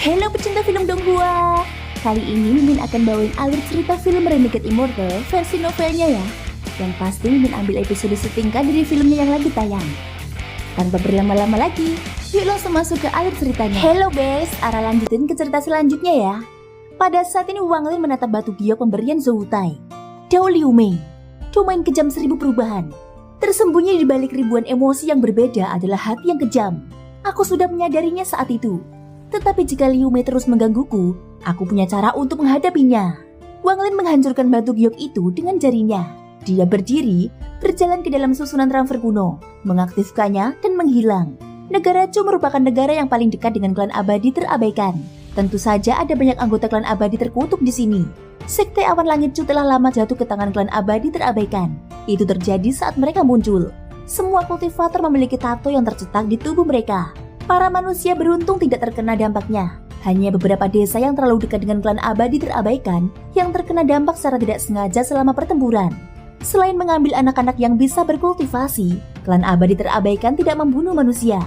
Halo pecinta film Donghua. Kali ini Mimin akan bawain alur cerita film Renegade Immortal versi novelnya ya. Yang pasti Mimin ambil episode setingkat dari filmnya yang lagi tayang. Tanpa berlama-lama lagi, yuk langsung masuk ke alur ceritanya. Hello guys, arah lanjutin ke cerita selanjutnya ya. Pada saat ini Wang Lin menatap batu giok pemberian Zhou Tai. Dao Liu Mei, domain kejam 1000 perubahan. Tersembunyi di balik ribuan emosi yang berbeda adalah hati yang kejam. Aku sudah menyadarinya saat itu. Tetapi jika Liu Mei terus menggangguku, aku punya cara untuk menghadapinya. Wang Lin menghancurkan batu giok itu dengan jarinya. Dia berdiri, berjalan ke dalam susunan transfer kuno, mengaktifkannya dan menghilang. Negara Chu merupakan negara yang paling dekat dengan klan abadi terabaikan. Tentu saja ada banyak anggota klan abadi terkutuk di sini. Sekte awan langit Chu telah lama jatuh ke tangan klan abadi terabaikan. Itu terjadi saat mereka muncul. Semua kultivator memiliki tato yang tercetak di tubuh mereka. Para manusia beruntung tidak terkena dampaknya. Hanya beberapa desa yang terlalu dekat dengan klan abadi terabaikan yang terkena dampak secara tidak sengaja selama pertempuran. Selain mengambil anak-anak yang bisa berkultivasi, klan abadi terabaikan tidak membunuh manusia.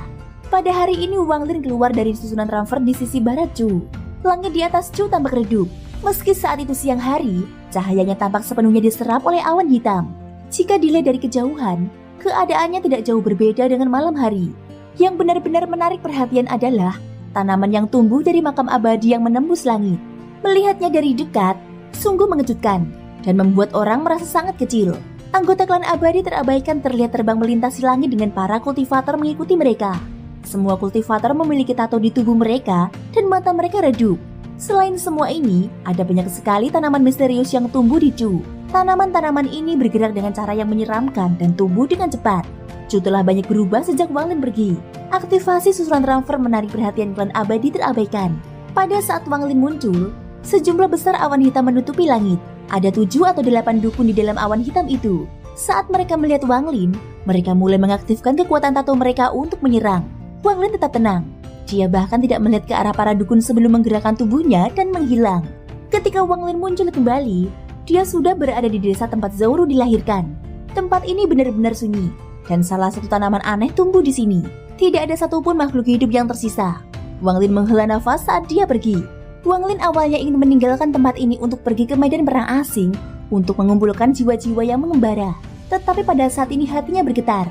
Pada hari ini Wang Lin keluar dari susunan transfer di sisi barat Chu. Langit di atas Chu tampak redup. Meski saat itu siang hari, cahayanya tampak sepenuhnya diserap oleh awan hitam. Jika dilihat dari kejauhan, keadaannya tidak jauh berbeda dengan malam hari. Yang benar-benar menarik perhatian adalah tanaman yang tumbuh dari makam abadi yang menembus langit. Melihatnya dari dekat, sungguh mengejutkan dan membuat orang merasa sangat kecil. Anggota klan abadi terabaikan terlihat terbang melintasi langit dengan para kultivator mengikuti mereka. Semua kultivator memiliki tato di tubuh mereka dan mata mereka redup. Selain semua ini, ada banyak sekali tanaman misterius yang tumbuh di Chu. Tanaman-tanaman ini bergerak dengan cara yang menyeramkan dan tumbuh dengan cepat. Chu telah banyak berubah sejak Wang Lin pergi. Aktivasi susunan transfer menarik perhatian klan abadi terabaikan. Pada saat Wang Lin muncul, sejumlah besar awan hitam menutupi langit. Ada 7 atau 8 dukun di dalam awan hitam itu. Saat mereka melihat Wang Lin, mereka mulai mengaktifkan kekuatan tato mereka untuk menyerang. Wang Lin tetap tenang. Dia bahkan tidak melihat ke arah para dukun sebelum menggerakkan tubuhnya dan menghilang. Ketika Wang Lin muncul kembali, dia sudah berada di desa tempat Zhou Ru dilahirkan. Tempat ini benar-benar sunyi, dan salah satu tanaman aneh tumbuh di sini. Tidak ada satupun makhluk hidup yang tersisa. Wang Lin menghela nafas saat dia pergi. Wang Lin awalnya ingin meninggalkan tempat ini untuk pergi ke medan perang asing untuk mengumpulkan jiwa-jiwa yang mengembara. Tetapi pada saat ini hatinya bergetar.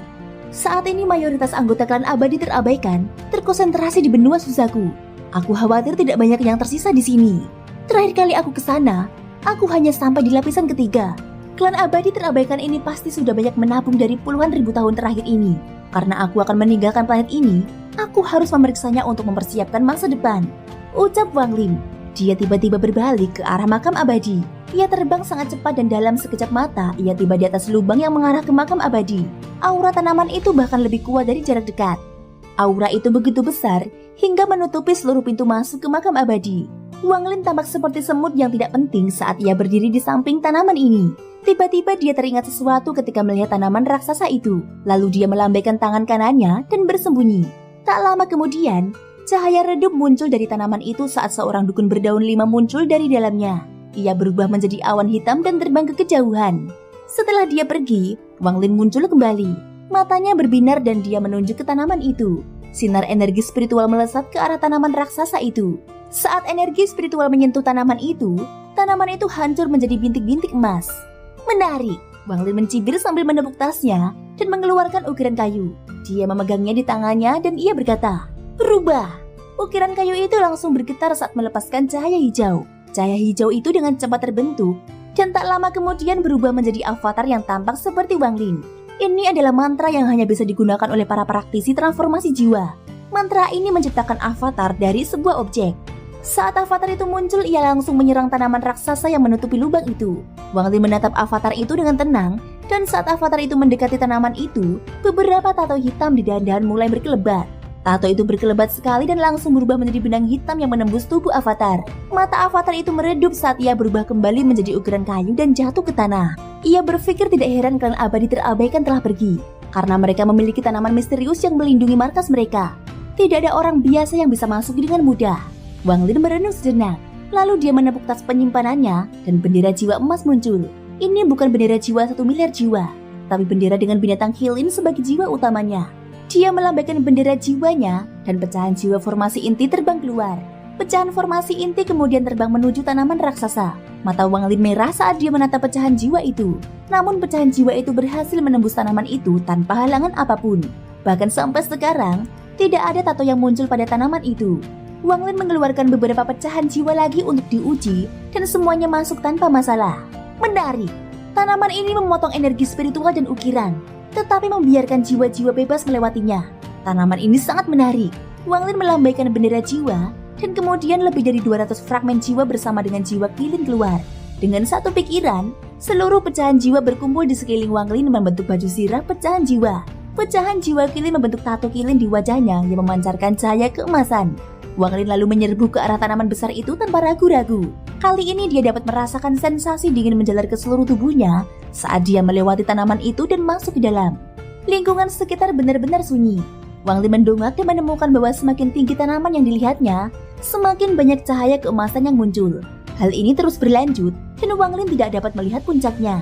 Saat ini mayoritas anggota klan abadi terabaikan terkonsentrasi di benua Suzaku. Aku khawatir tidak banyak yang tersisa di sini. Terakhir kali aku ke sana, aku hanya sampai di lapisan ketiga. Klan abadi terabaikan ini pasti sudah banyak menabung dari puluhan ribu tahun terakhir ini. Karena aku akan meninggalkan planet ini, aku harus memeriksanya untuk mempersiapkan masa depan. Ucap Wang Lin. Dia tiba-tiba berbalik ke arah makam abadi. Ia terbang sangat cepat dan dalam sekejap mata, ia tiba di atas lubang yang mengarah ke makam abadi. Aura tanaman itu bahkan lebih kuat dari jarak dekat. Aura itu begitu besar hingga menutupi seluruh pintu masuk ke makam abadi. Wang Lin tampak seperti semut yang tidak penting saat ia berdiri di samping tanaman ini. Tiba-tiba dia teringat sesuatu ketika melihat tanaman raksasa itu. Lalu dia melambaikan tangan kanannya dan bersembunyi. Tak lama kemudian, cahaya redup muncul dari tanaman itu saat seorang dukun berdaun 5 muncul dari dalamnya. Ia berubah menjadi awan hitam dan terbang ke kejauhan. Setelah dia pergi, Wang Lin muncul kembali. Matanya berbinar dan dia menunjuk ke tanaman itu. Sinar energi spiritual melesat ke arah tanaman raksasa itu. Saat energi spiritual menyentuh tanaman itu hancur menjadi bintik-bintik emas. Menarik, Wang Lin mencibir sambil menepuk tasnya dan mengeluarkan ukiran kayu. Dia memegangnya di tangannya dan ia berkata, "Berubah." Ukiran kayu itu langsung bergetar saat melepaskan cahaya hijau. Cahaya hijau itu dengan cepat terbentuk dan tak lama kemudian berubah menjadi avatar yang tampak seperti Wang Lin. Ini adalah mantra yang hanya bisa digunakan oleh para praktisi transformasi jiwa. Mantra ini menciptakan avatar dari sebuah objek. Saat avatar itu muncul, ia langsung menyerang tanaman raksasa yang menutupi lubang itu. Wang Lin menatap avatar itu dengan tenang, dan saat avatar itu mendekati tanaman itu, beberapa tato hitam di dahan-dahan mulai berkelebat. Tato itu berkelebat sekali dan langsung berubah menjadi benang hitam yang menembus tubuh avatar. Mata avatar itu meredup saat ia berubah kembali menjadi ukiran kayu dan jatuh ke tanah. Ia berpikir tidak heran klan abadi terabaikan telah pergi, karena mereka memiliki tanaman misterius yang melindungi markas mereka. Tidak ada orang biasa yang bisa masuk dengan mudah. Wang Lin merenung sejenak, lalu dia menepuk tas penyimpanannya dan bendera jiwa emas muncul. Ini bukan bendera jiwa 1 miliar jiwa, tapi bendera dengan binatang Hilin sebagai jiwa utamanya. Dia melambaikan bendera jiwanya dan pecahan jiwa formasi inti terbang keluar. Pecahan formasi inti kemudian terbang menuju tanaman raksasa. Mata Wang Lin merah saat dia menatap pecahan jiwa itu. Namun pecahan jiwa itu berhasil menembus tanaman itu tanpa halangan apapun. Bahkan sampai sekarang, tidak ada tato yang muncul pada tanaman itu. Wang Lin mengeluarkan beberapa pecahan jiwa lagi untuk diuji dan semuanya masuk tanpa masalah. Menarik, tanaman ini memotong energi spiritual dan ukiran, tetapi membiarkan jiwa-jiwa bebas melewatinya. Tanaman ini sangat menarik. Wang Lin melambaikan bendera jiwa dan kemudian lebih dari 200 fragmen jiwa bersama dengan jiwa kilin keluar. Dengan satu pikiran, seluruh pecahan jiwa berkumpul di sekeliling Wang Lin membentuk baju zirah pecahan jiwa. Pecahan jiwa kilin membentuk tato kilin di wajahnya yang memancarkan cahaya keemasan. Wang Lin lalu menyerbu ke arah tanaman besar itu tanpa ragu-ragu. Kali ini dia dapat merasakan sensasi dingin menjalar ke seluruh tubuhnya saat dia melewati tanaman itu dan masuk ke dalam. Lingkungan sekitar benar-benar sunyi. Wang Lin mendongak dan menemukan bahwa semakin tinggi tanaman yang dilihatnya, semakin banyak cahaya keemasan yang muncul. Hal ini terus berlanjut dan Wang Lin tidak dapat melihat puncaknya.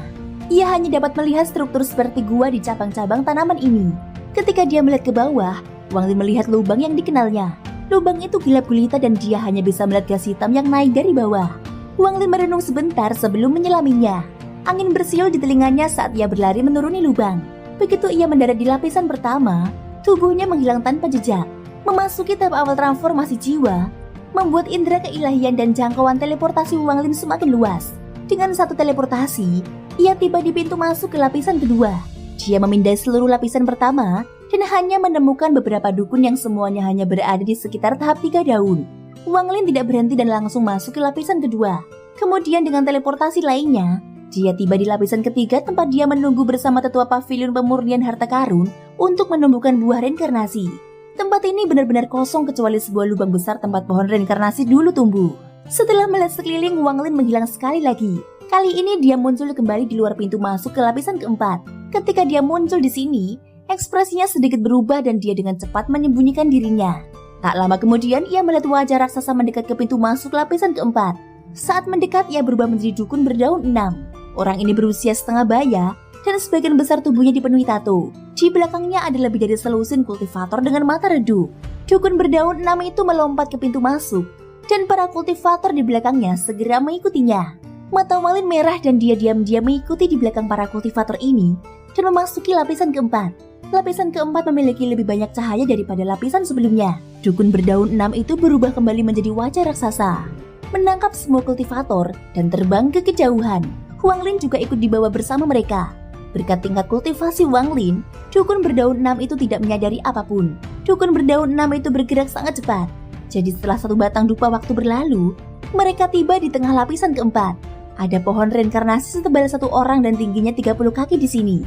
Ia hanya dapat melihat struktur seperti gua di cabang-cabang tanaman ini. Ketika dia melihat ke bawah, Wang Lin melihat lubang yang dikenalnya. Lubang itu gelap gulita dan dia hanya bisa melihat gas hitam yang naik dari bawah. Wang Lin merenung sebentar sebelum menyelaminya. Angin bersiul di telinganya saat ia berlari menuruni lubang. Begitu ia mendarat di lapisan pertama, tubuhnya menghilang tanpa jejak. Memasuki tahap awal transformasi jiwa, membuat indera keilahian dan jangkauan teleportasi Wang Lin semakin luas. Dengan satu teleportasi, ia tiba di pintu masuk ke lapisan kedua. Dia memindai seluruh lapisan pertama dan hanya menemukan beberapa dukun yang semuanya hanya berada di sekitar tahap 3 daun. Wang Lin tidak berhenti dan langsung masuk ke lapisan kedua. Kemudian dengan teleportasi lainnya, dia tiba di lapisan ketiga tempat dia menunggu bersama tetua pavilion pemurnian harta karun untuk menumbuhkan buah reinkarnasi. Tempat ini benar-benar kosong kecuali sebuah lubang besar tempat pohon reinkarnasi dulu tumbuh. Setelah melihat sekeliling, Wang Lin menghilang sekali lagi. Kali ini dia muncul kembali di luar pintu masuk ke lapisan keempat. Ketika dia muncul di sini, ekspresinya sedikit berubah dan dia dengan cepat menyembunyikan dirinya. Tak lama kemudian ia melihat wajah raksasa mendekat ke pintu masuk lapisan keempat. Saat mendekat ia berubah menjadi dukun berdaun 6. Orang ini berusia setengah baya dan sebagian besar tubuhnya dipenuhi tato. Di belakangnya ada lebih dari selusin kultivator dengan mata redup. Dukun berdaun 6 itu melompat ke pintu masuk dan para kultivator di belakangnya segera mengikutinya. Mata Wang Lin merah dan dia diam-diam mengikuti di belakang para kultivator ini dan memasuki lapisan keempat. Lapisan keempat memiliki lebih banyak cahaya daripada lapisan sebelumnya. Dukun berdaun 6 itu berubah kembali menjadi wajah raksasa, menangkap semua kultivator dan terbang ke kejauhan. Wang Lin juga ikut dibawa bersama mereka. Berkat tingkat kultivasi Wang Lin, dukun berdaun 6 itu tidak menyadari apapun. Dukun berdaun 6 itu bergerak sangat cepat. Jadi setelah satu batang dupa waktu berlalu, mereka tiba di tengah lapisan keempat. Ada pohon reinkarnasi setebal 1 orang dan tingginya 30 kaki di sini.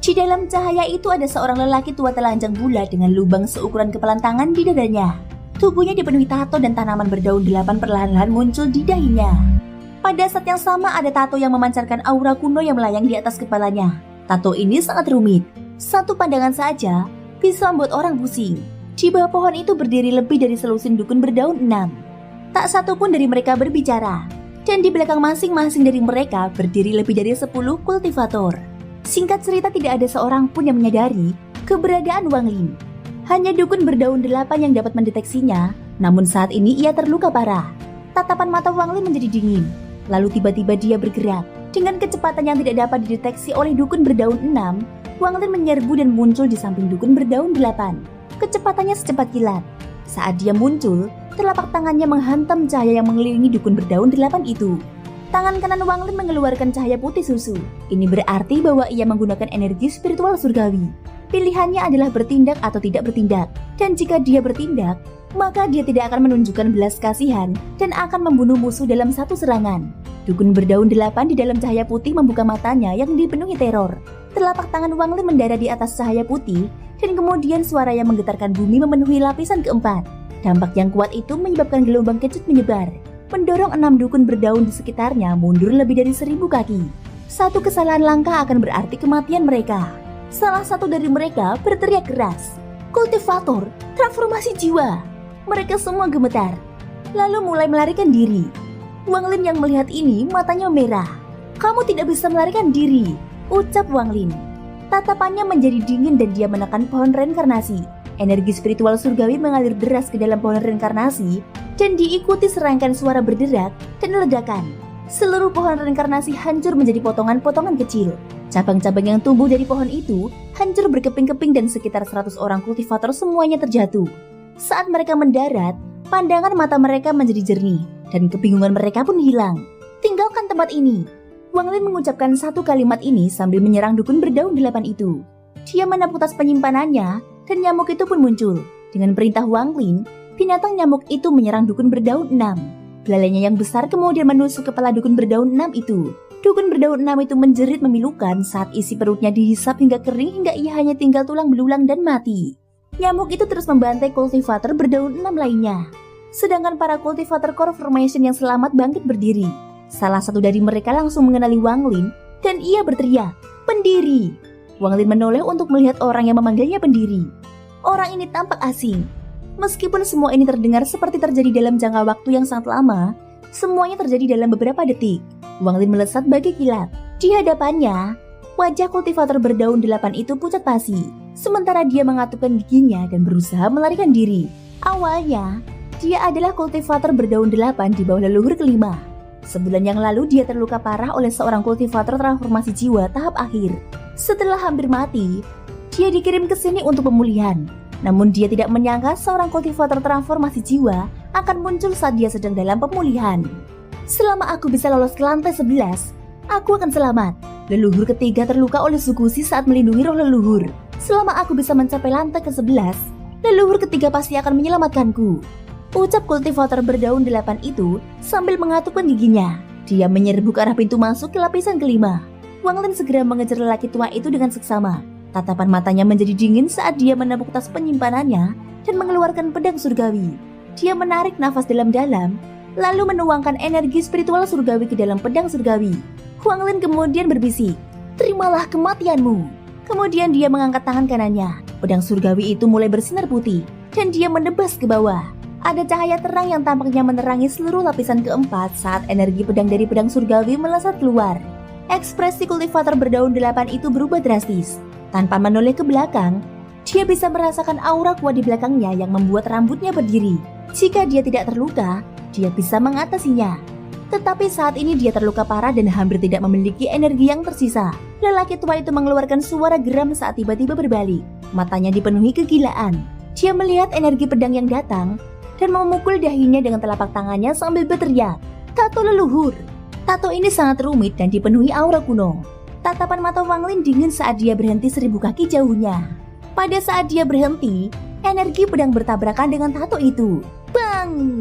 Di dalam cahaya itu ada seorang lelaki tua telanjang bulat dengan lubang seukuran kepalan tangan di dadanya. Tubuhnya dipenuhi tato dan tanaman berdaun 8 perlahan-lahan muncul di dahinya. Pada saat yang sama ada tato yang memancarkan aura kuno yang melayang di atas kepalanya. Tato ini sangat rumit. Satu pandangan saja bisa membuat orang pusing. Di bawah pohon itu berdiri lebih dari selusin dukun berdaun 6. Tak satu pun dari mereka berbicara. Dan di belakang masing-masing dari mereka berdiri lebih dari 10 kultivator. Singkat cerita tidak ada seorang pun yang menyadari keberadaan Wang Lin. Hanya dukun berdaun 8 yang dapat mendeteksinya, namun saat ini ia terluka parah. Tatapan mata Wang Lin menjadi dingin. Lalu tiba-tiba dia bergerak. Dengan kecepatan yang tidak dapat dideteksi oleh dukun berdaun 6, Wang Lin menyerbu dan muncul di samping dukun berdaun 8. Kecepatannya secepat kilat. Saat dia muncul, telapak tangannya menghantam cahaya yang mengelilingi dukun berdaun 8 itu. Tangan kanan Wang Lin mengeluarkan cahaya putih susu. Ini berarti bahwa ia menggunakan energi spiritual surgawi. Pilihannya adalah bertindak atau tidak bertindak. Dan jika dia bertindak, maka dia tidak akan menunjukkan belas kasihan dan akan membunuh musuh dalam satu serangan. Dukun berdaun 8 di dalam cahaya putih membuka matanya yang dipenuhi teror. Telapak tangan Wang Lin mendarat di atas cahaya putih dan kemudian suara yang menggetarkan bumi memenuhi lapisan keempat. Dampak yang kuat itu menyebabkan gelombang kecut menyebar, mendorong 6 dukun berdaun di sekitarnya mundur lebih dari 1000 kaki. Satu kesalahan langkah akan berarti kematian mereka. Salah satu dari mereka berteriak keras, "Kultivator, transformasi jiwa!" Mereka semua gemetar, lalu mulai melarikan diri. Wang Lin yang melihat ini matanya merah. "Kamu tidak bisa melarikan diri," ucap Wang Lin. Tatapannya menjadi dingin dan dia menekan pohon reinkarnasi. Energi spiritual surgawi mengalir deras ke dalam pohon reinkarnasi dan diikuti serangkaian suara berderak dan ledakan. Seluruh pohon reinkarnasi hancur menjadi potongan-potongan kecil. Cabang-cabang yang tumbuh dari pohon itu hancur berkeping-keping dan sekitar 100 orang kultivator semuanya terjatuh. Saat mereka mendarat, pandangan mata mereka menjadi jernih dan kebingungan mereka pun hilang. Tinggalkan tempat ini. Wang Lin mengucapkan satu kalimat ini sambil menyerang dukun berdaun 8 itu. Dia menepuk tas penyimpanannya dan nyamuk itu pun muncul. Dengan perintah Wang Lin, binatang nyamuk itu menyerang dukun berdaun 6. Belalainya yang besar kemudian menusuk kepala dukun berdaun 6 itu. Dukun berdaun 6 itu menjerit memilukan saat isi perutnya dihisap hingga kering hingga ia hanya tinggal tulang belulang dan mati. Nyamuk itu terus membantai kultivator berdaun 6 lainnya. Sedangkan para kultivator core formation yang selamat bangkit berdiri. Salah satu dari mereka langsung mengenali Wang Lin dan ia berteriak, "Pendiri!" Wang Lin menoleh untuk melihat orang yang memanggilnya pendiri. Orang ini tampak asing. Meskipun semua ini terdengar seperti terjadi dalam jangka waktu yang sangat lama, semuanya terjadi dalam beberapa detik. Wang Lin melesat bagai kilat. Di hadapannya, wajah kultivator berdaun 8 itu pucat pasi. Sementara dia mengatupkan giginya dan berusaha melarikan diri. Awalnya, dia adalah kultivator berdaun 8 di bawah leluhur kelima. Sebulan yang lalu dia terluka parah oleh seorang kultivator transformasi jiwa tahap akhir. Setelah hampir mati, dia dikirim ke sini untuk pemulihan. Namun dia tidak menyangka seorang kultivator transformasi jiwa akan muncul saat dia sedang dalam pemulihan. Selama aku bisa lolos ke lantai 11, aku akan selamat. Leluhur ketiga terluka oleh Sukushi saat melindungi roh leluhur. Selama aku bisa mencapai lantai ke-11, leluhur ketiga pasti akan menyelamatkanku. Ucap kultivator berdaun 8 itu sambil mengatupkan giginya. Dia menyerbu ke arah pintu masuk ke lapisan kelima. Wang Lin segera mengejar lelaki tua itu dengan seksama. Tatapan matanya menjadi dingin saat dia menepuk tas penyimpanannya dan mengeluarkan pedang surgawi. Dia menarik nafas dalam-dalam, lalu menuangkan energi spiritual surgawi ke dalam pedang surgawi. Wang Lin kemudian berbisik, "Terimalah kematianmu." Kemudian dia mengangkat tangan kanannya. Pedang surgawi itu mulai bersinar putih dan dia menebas ke bawah. Ada cahaya terang yang tampaknya menerangi seluruh lapisan keempat saat energi pedang dari pedang surgawi melesat keluar. Ekspresi kultivator berdaun 8 itu berubah drastis. Tanpa menoleh ke belakang, dia bisa merasakan aura kuat di belakangnya yang membuat rambutnya berdiri. Jika dia tidak terluka, dia bisa mengatasinya. Tetapi saat ini dia terluka parah dan hampir tidak memiliki energi yang tersisa. Lelaki tua itu mengeluarkan suara geram saat tiba-tiba berbalik. Matanya dipenuhi kegilaan. Dia melihat energi pedang yang datang dan memukul dahinya dengan telapak tangannya sambil berteriak, "Tato leluhur!" Tato ini sangat rumit dan dipenuhi aura kuno. Tatapan mata Wang Lin dingin saat dia berhenti 1000 kaki jauhnya. Pada saat dia berhenti, energi pedang bertabrakan dengan tato itu. Bang!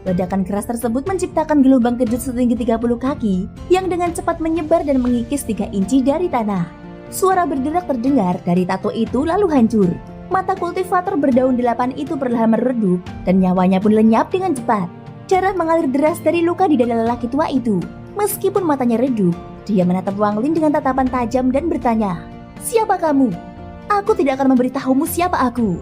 Ledakan keras tersebut menciptakan gelombang kejut setinggi 30 kaki yang dengan cepat menyebar dan mengikis 3 inci dari tanah. Suara berderak terdengar dari tato itu lalu hancur. Mata kultivator berdaun 8 itu perlahan meredup dan nyawanya pun lenyap dengan cepat. Darah mengalir deras dari luka di dada lelaki tua itu. Meskipun matanya redup, dia menatap Wang Lin dengan tatapan tajam dan bertanya, "Siapa kamu?" "Aku tidak akan memberitahumu siapa aku."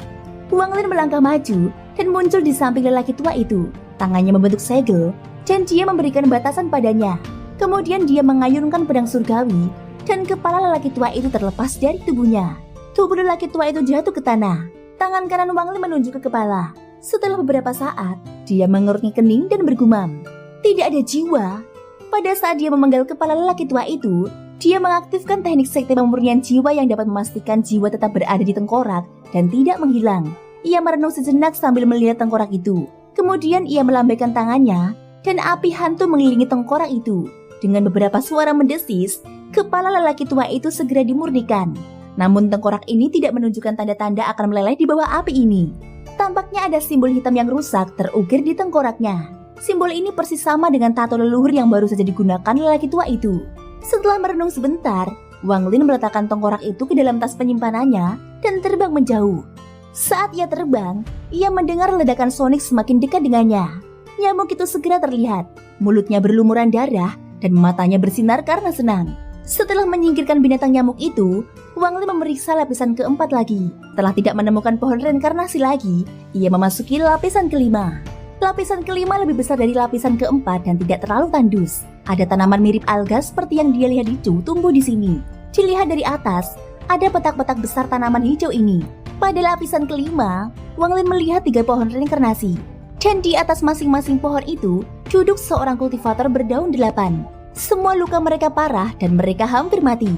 Wang Lin melangkah maju dan muncul di samping lelaki tua itu. Tangannya membentuk segel dan dia memberikan batasan padanya. Kemudian dia mengayunkan pedang surgawi dan kepala lelaki tua itu terlepas dari tubuhnya. Tubuh lelaki tua itu jatuh ke tanah. Tangan kanan Wang Lin menunjuk ke kepala. Setelah beberapa saat, dia mengerutnya kening dan bergumam, "Tidak ada jiwa." Pada saat dia memenggal kepala lelaki tua itu, dia mengaktifkan teknik sekte pemurnian jiwa yang dapat memastikan jiwa tetap berada di tengkorak dan tidak menghilang. Ia merenung sejenak sambil melihat tengkorak itu. Kemudian ia melambaikan tangannya dan api hantu mengelilingi tengkorak itu. Dengan beberapa suara mendesis, kepala lelaki tua itu segera dimurnikan. Namun tengkorak ini tidak menunjukkan tanda-tanda akan meleleh di bawah api ini. Tampaknya ada simbol hitam yang rusak terukir di tengkoraknya. Simbol ini persis sama dengan tato leluhur yang baru saja digunakan lelaki tua itu. Setelah merenung sebentar, Wang Lin meletakkan tengkorak itu ke dalam tas penyimpanannya dan terbang menjauh. Saat ia terbang, ia mendengar ledakan sonik semakin dekat dengannya. Nyamuk itu segera terlihat. Mulutnya berlumuran darah dan matanya bersinar karena senang. Setelah menyingkirkan binatang nyamuk itu, Wang Lin memeriksa lapisan keempat lagi. Setelah tidak menemukan pohon reinkarnasi lagi, ia memasuki lapisan kelima. Lapisan kelima lebih besar dari lapisan keempat dan tidak terlalu tandus. Ada tanaman mirip alga seperti yang dia lihat itu tumbuh di sini. Dilihat dari atas, ada petak-petak besar tanaman hijau ini. Pada lapisan kelima, Wang Lin melihat 3 pohon reinkarnasi. Dan di atas masing-masing pohon itu, duduk seorang kultivator berdaun 8. Semua luka mereka parah dan mereka hampir mati.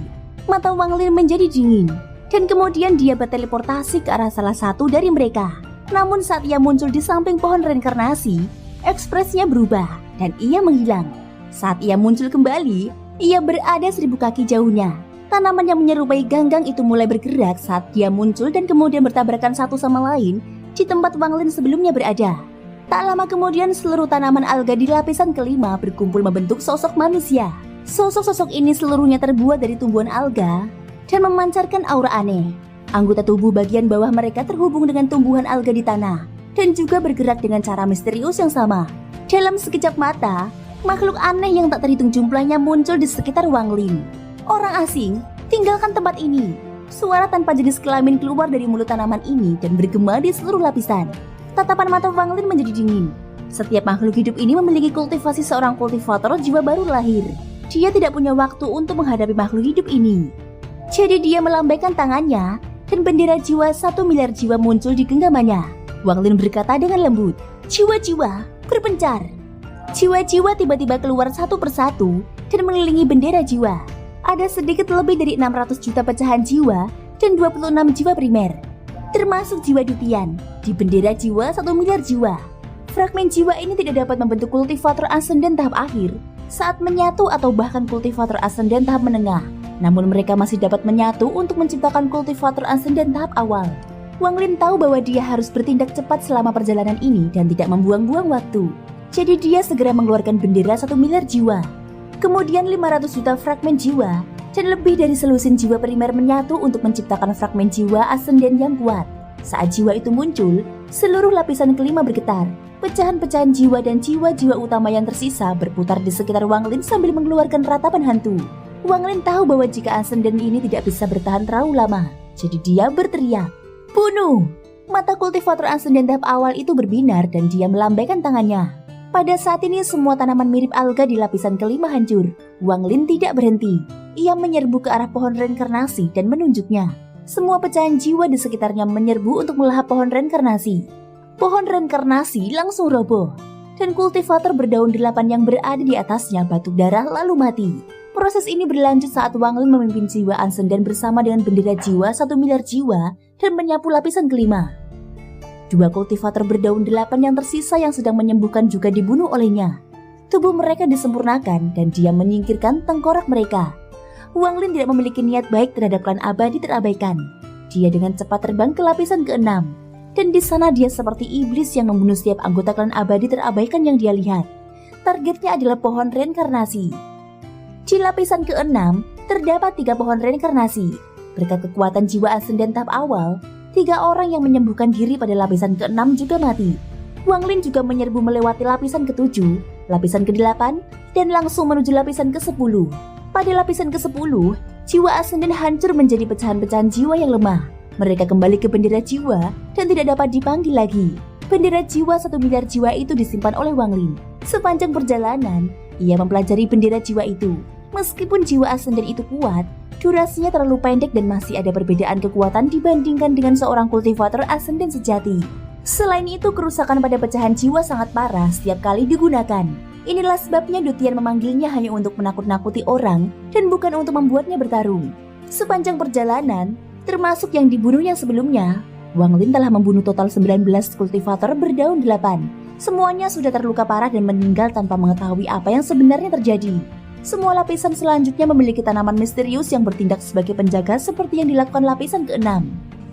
Mata Wang Lin menjadi dingin. Dan kemudian dia berteleportasi ke arah salah satu dari mereka. Namun saat ia muncul di samping pohon reinkarnasi, ekspresinya berubah dan ia menghilang. Saat ia muncul kembali, ia berada 1000 kaki jauhnya. Tanaman yang menyerupai ganggang itu mulai bergerak saat dia muncul dan kemudian bertabrakan satu sama lain di tempat Wang Lin sebelumnya berada. Tak lama kemudian seluruh tanaman alga di lapisan kelima berkumpul membentuk sosok manusia. Sosok-sosok ini seluruhnya terbuat dari tumbuhan alga dan memancarkan aura aneh. Anggota tubuh bagian bawah mereka terhubung dengan tumbuhan alga di tanah dan juga bergerak dengan cara misterius yang sama. Dalam sekejap mata, makhluk aneh yang tak terhitung jumlahnya muncul di sekitar Wang Lin. Orang asing, tinggalkan tempat ini. Suara tanpa jenis kelamin keluar dari mulut tanaman ini dan bergema di seluruh lapisan. Tatapan mata Wang Lin menjadi dingin. Setiap makhluk hidup ini memiliki kultivasi seorang kultivator jiwa baru lahir. Dia tidak punya waktu untuk menghadapi makhluk hidup ini. Jadi dia melambaikan tangannya dan bendera jiwa 1 miliar jiwa muncul di genggamannya. Wang Lin berkata dengan lembut, "Jiwa-jiwa, berpencar." Jiwa-jiwa tiba-tiba keluar satu persatu dan mengelilingi bendera jiwa. Ada sedikit lebih dari 600 juta pecahan jiwa dan 26 jiwa primer, termasuk jiwa dupian di bendera jiwa 1 miliar jiwa. Fragmen jiwa ini tidak dapat membentuk kultivator ascendant tahap akhir saat menyatu atau bahkan kultivator ascendant tahap menengah. Namun mereka masih dapat menyatu untuk menciptakan kultivator ascendant tahap awal. Wang Lin tahu bahwa dia harus bertindak cepat selama perjalanan ini dan tidak membuang-buang waktu. Jadi dia segera mengeluarkan bendera 1 miliar jiwa. Kemudian 500 juta fragmen jiwa dan lebih dari selusin jiwa primer menyatu untuk menciptakan fragmen jiwa ascendant yang kuat. Saat jiwa itu muncul, seluruh lapisan kelima bergetar. Pecahan-pecahan jiwa dan jiwa-jiwa utama yang tersisa berputar di sekitar Wang Lin sambil mengeluarkan ratapan hantu. Wang Lin tahu bahwa jika ascendant ini tidak bisa bertahan terlalu lama, jadi dia berteriak, "Bunuh!" Mata kultivator ascendant tahap awal itu berbinar dan dia melambaikan tangannya. Pada saat ini semua tanaman mirip alga di lapisan kelima hancur. Wang Lin tidak berhenti. Ia menyerbu ke arah pohon reinkarnasi dan menunjuknya. Semua pecahan jiwa di sekitarnya menyerbu untuk melahap pohon reinkarnasi. Pohon reinkarnasi langsung roboh. Dan kultivator berdaun 8 yang berada di atasnya batuk darah lalu mati. Proses ini berlanjut saat Wang Lin memimpin jiwa ascendant bersama dengan bendera jiwa 1 miliar jiwa dan menyapu lapisan kelima. 2 kultivator berdaun 8 yang tersisa yang sedang menyembuhkan juga dibunuh olehnya. Tubuh mereka disempurnakan dan dia menyingkirkan tengkorak mereka. Wang Lin tidak memiliki niat baik terhadap klan abadi terabaikan. Dia dengan cepat terbang ke lapisan ke-6. Dan di sana dia seperti iblis yang membunuh setiap anggota klan abadi terabaikan yang dia lihat. Targetnya adalah pohon reinkarnasi. Di lapisan ke-6 terdapat 3 pohon reinkarnasi. Berkat kekuatan jiwa ascendant tahap awal, 3 orang yang menyembuhkan diri pada lapisan ke-6 juga mati. Wang Lin juga menyerbu melewati lapisan ke-7, lapisan ke-8, dan langsung menuju lapisan ke-10. Pada lapisan ke-10, jiwa ascendant hancur menjadi pecahan-pecahan jiwa yang lemah. Mereka kembali ke bendera jiwa dan tidak dapat dipanggil lagi. Bendera jiwa 1 miliar jiwa itu disimpan oleh Wang Lin. Sepanjang perjalanan, ia mempelajari bendera jiwa itu. Meskipun jiwa ascendant itu kuat, durasinya terlalu pendek dan masih ada perbedaan kekuatan dibandingkan dengan seorang kultivator ascendant sejati. Selain itu, kerusakan pada pecahan jiwa sangat parah setiap kali digunakan. Inilah sebabnya Dutian memanggilnya hanya untuk menakut-nakuti orang dan bukan untuk membuatnya bertarung. Sepanjang perjalanan, termasuk yang dibunuhnya sebelumnya, Wang Lin telah membunuh total 19 kultivator berdaun 8. Semuanya sudah terluka parah dan meninggal tanpa mengetahui apa yang sebenarnya terjadi. Semua lapisan selanjutnya memiliki tanaman misterius yang bertindak sebagai penjaga seperti yang dilakukan lapisan ke-6.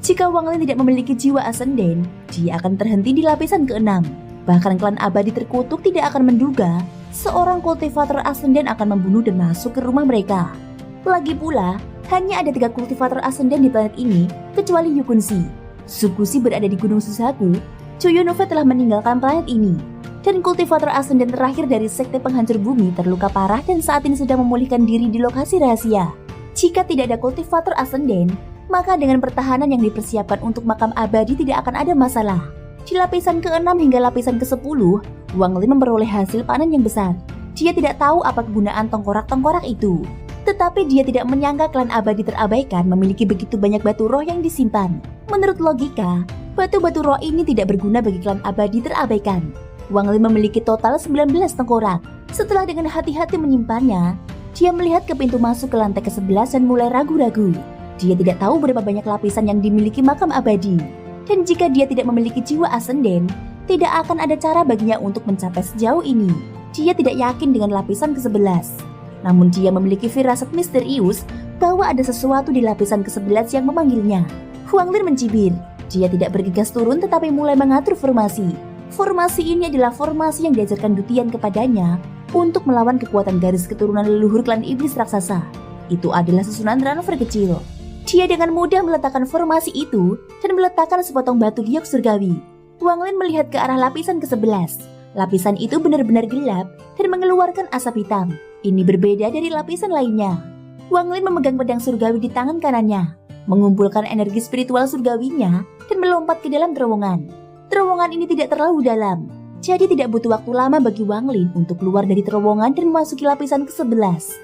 Jika Wang Lin tidak memiliki jiwa ascendant, dia akan terhenti di lapisan ke-6. Bahkan klan abadi terkutuk tidak akan menduga seorang kultivator ascendant akan membunuh dan masuk ke rumah mereka. Lagi pula, hanya ada 3 kultivator ascendant di planet ini kecuali Yukunsi. Sukusi berada di Gunung Susaku. Choyonove telah meninggalkan planet ini. Dan kultivator ascendant terakhir dari sekte penghancur bumi terluka parah dan saat ini sedang memulihkan diri di lokasi rahasia. Jika tidak ada kultivator ascendant, maka dengan pertahanan yang dipersiapkan untuk makam abadi tidak akan ada masalah. Di lapisan ke-6 hingga lapisan ke-10, Wang Lin memperoleh hasil panen yang besar. Dia tidak tahu apa kegunaan tengkorak-tengkorak itu. Tetapi dia tidak menyangka klan abadi terabaikan memiliki begitu banyak batu roh yang disimpan. Menurut logika, batu-batu roh ini tidak berguna bagi klan abadi terabaikan. Wang Lin memiliki total 19 tengkorak. Setelah dengan hati-hati menyimpannya, dia melihat ke pintu masuk ke lantai ke-11 dan mulai ragu-ragu. Dia tidak tahu berapa banyak lapisan yang dimiliki makam abadi. Dan jika dia tidak memiliki jiwa ascendant, tidak akan ada cara baginya untuk mencapai sejauh ini. Dia tidak yakin dengan lapisan ke-11. Namun dia memiliki firasat misterius bahwa ada sesuatu di lapisan ke-11 yang memanggilnya. Wang Lin mencibir. Dia tidak bergegas turun tetapi mulai mengatur formasi. Formasi ini adalah formasi yang diajarkan Dutian kepadanya untuk melawan kekuatan garis keturunan leluhur klan iblis raksasa. Itu adalah susunan transfer kecil. Dia dengan mudah meletakkan formasi itu dan meletakkan sepotong batu giok surgawi. Wang Lin melihat ke arah lapisan ke-11. Lapisan itu benar-benar gelap dan mengeluarkan asap hitam. Ini berbeda dari lapisan lainnya. Wang Lin memegang pedang surgawi di tangan kanannya, mengumpulkan energi spiritual surgawinya dan melompat ke dalam terowongan. Terowongan ini tidak terlalu dalam, jadi tidak butuh waktu lama bagi Wang Lin untuk keluar dari terowongan dan memasuki lapisan ke-11.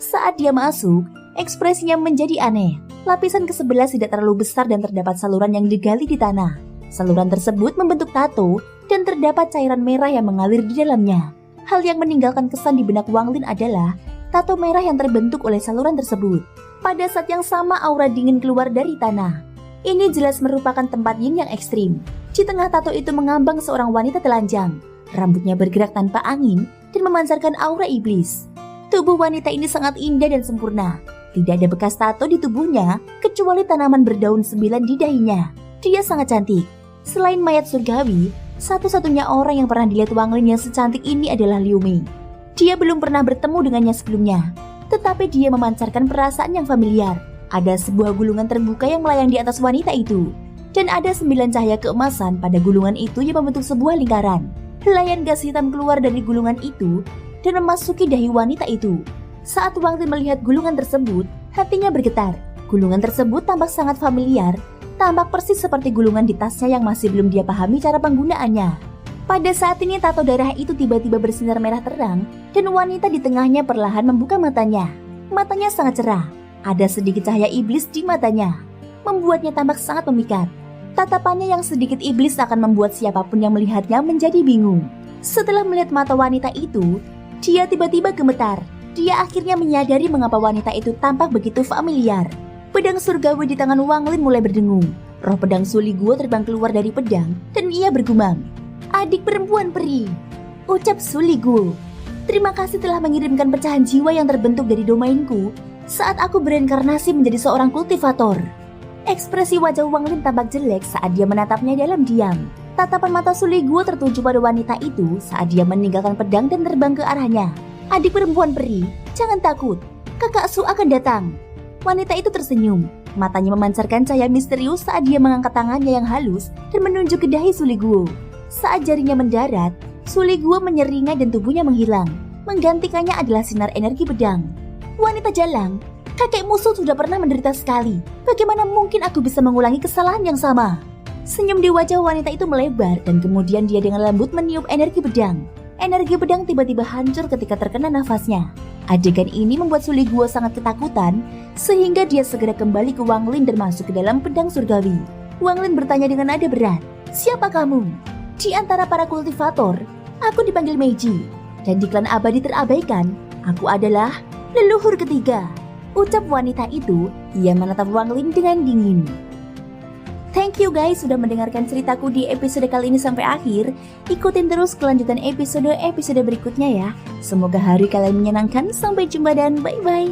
Saat dia masuk, ekspresinya menjadi aneh. Lapisan ke-11 tidak terlalu besar dan terdapat saluran yang digali di tanah. Saluran tersebut membentuk tato dan terdapat cairan merah yang mengalir di dalamnya. Hal yang meninggalkan kesan di benak Wang Lin adalah tato merah yang terbentuk oleh saluran tersebut. Pada saat yang sama aura dingin keluar dari tanah. Ini jelas merupakan tempat yin yang ekstrim. Di tengah tato itu mengambang seorang wanita telanjang. Rambutnya bergerak tanpa angin dan memancarkan aura iblis. Tubuh wanita ini sangat indah dan sempurna. Tidak ada bekas tato di tubuhnya, kecuali tanaman berdaun 9 di dahinya. Dia sangat cantik. Selain mayat surgawi, satu-satunya orang yang pernah dilihat Wang Lin yang secantik ini adalah Liu Ming. Dia belum pernah bertemu dengannya sebelumnya, tetapi dia memancarkan perasaan yang familiar. Ada sebuah gulungan terbuka yang melayang di atas wanita itu. Dan ada 9 cahaya keemasan pada gulungan itu yang membentuk sebuah lingkaran. Helaian gas hitam keluar dari gulungan itu dan memasuki dahi wanita itu. Saat Wang Lin melihat gulungan tersebut, hatinya bergetar. Gulungan tersebut tampak sangat familiar, tampak persis seperti gulungan di tasnya yang masih belum dia pahami cara penggunaannya. Pada saat ini tato darah itu tiba-tiba bersinar merah terang dan wanita di tengahnya perlahan membuka matanya. Matanya sangat cerah, ada sedikit cahaya iblis di matanya, membuatnya tampak sangat memikat. Tatapannya yang sedikit iblis akan membuat siapapun yang melihatnya menjadi bingung. Setelah melihat mata wanita itu, dia tiba-tiba gemetar. Dia akhirnya menyadari mengapa wanita itu tampak begitu familiar. Pedang surgawi di tangan Wang Lin mulai berdengung. Roh pedang Suli Guo terbang keluar dari pedang dan ia bergumam, "Adik perempuan peri," ucap Suli Guo. "Terima kasih telah mengirimkan pecahan jiwa yang terbentuk dari domainku saat aku bereinkarnasi menjadi seorang kultivator." Ekspresi wajah Wang Lin tampak jelek saat dia menatapnya dalam diam. Tatapan mata Suli Guo tertuju pada wanita itu saat dia meninggalkan pedang dan terbang ke arahnya. "Adik perempuan peri, jangan takut, kakak Su akan datang." Wanita itu tersenyum. Matanya memancarkan cahaya misterius saat dia mengangkat tangannya yang halus dan menunjuk ke dahi Suli Guo. Saat jarinya mendarat, Suli Guo menyeringai dan tubuhnya menghilang. Menggantikannya adalah sinar energi pedang. "Wanita jalang, kakek musuh sudah pernah menderita sekali. Bagaimana mungkin aku bisa mengulangi kesalahan yang sama?" Senyum di wajah wanita itu melebar dan kemudian dia dengan lembut meniup energi pedang. Energi pedang tiba-tiba hancur ketika terkena nafasnya. Adegan ini membuat Suli Guo sangat ketakutan sehingga dia segera kembali ke Wang Lin dan masuk ke dalam pedang surgawi. Wang Lin bertanya dengan nada berat, "Siapa kamu?" "Di antara para kultivator, aku dipanggil Meiji. Dan di klan abadi terabaikan, aku adalah leluhur ketiga," ucap wanita itu. Ia menatap Wang Lin dengan dingin. Thank you guys sudah mendengarkan ceritaku di episode kali ini sampai akhir. Ikutin terus kelanjutan episode berikutnya ya. Semoga hari kalian menyenangkan. Sampai jumpa dan bye-bye.